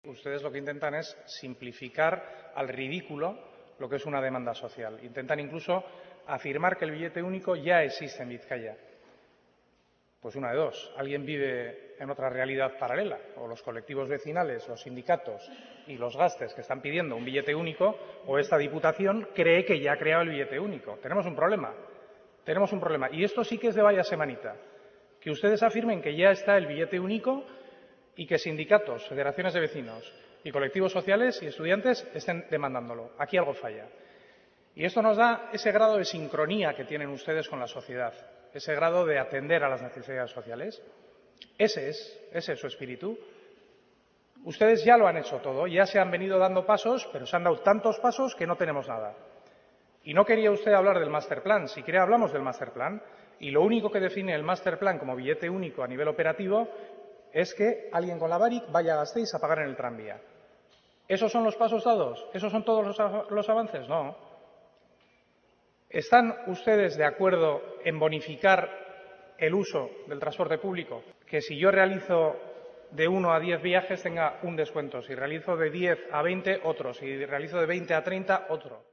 Ustedes lo que intentan es simplificar al ridículo lo que es una demanda social. Intentan incluso afirmar que el billete único ya existe en Vizcaya. Pues una de dos. Alguien vive en otra realidad paralela, o los colectivos vecinales, los sindicatos y los gastes que están pidiendo un billete único, o esta Diputación cree que ya ha creado el billete único. Tenemos un problema. Tenemos un problema. Y esto sí que es de vaya semanita. Que ustedes afirmen que ya está el billete único y que sindicatos, federaciones de vecinos y colectivos sociales y estudiantes estén demandándolo. Aquí algo falla. Y esto nos da ese grado de sincronía que tienen ustedes con la sociedad, ese grado de atender a las necesidades sociales. Ese es su espíritu. Ustedes ya lo han hecho todo, ya se han venido dando pasos, pero se han dado tantos pasos que no tenemos nada. Y no quería usted hablar del Masterplan. Si quiere, hablamos del Masterplan. Y lo único que define el Masterplan como billete único a nivel operativo es que alguien con la BARIC vaya a Gasteiz a pagar en el tranvía. ¿Esos son los pasos dados? ¿Esos son todos los avances? No. ¿Están ustedes de acuerdo en bonificar el uso del transporte público? Que si yo realizo de 1 a 10 viajes tenga un descuento, si realizo de 10 a 20 otro, si realizo de 20 a 30 otro.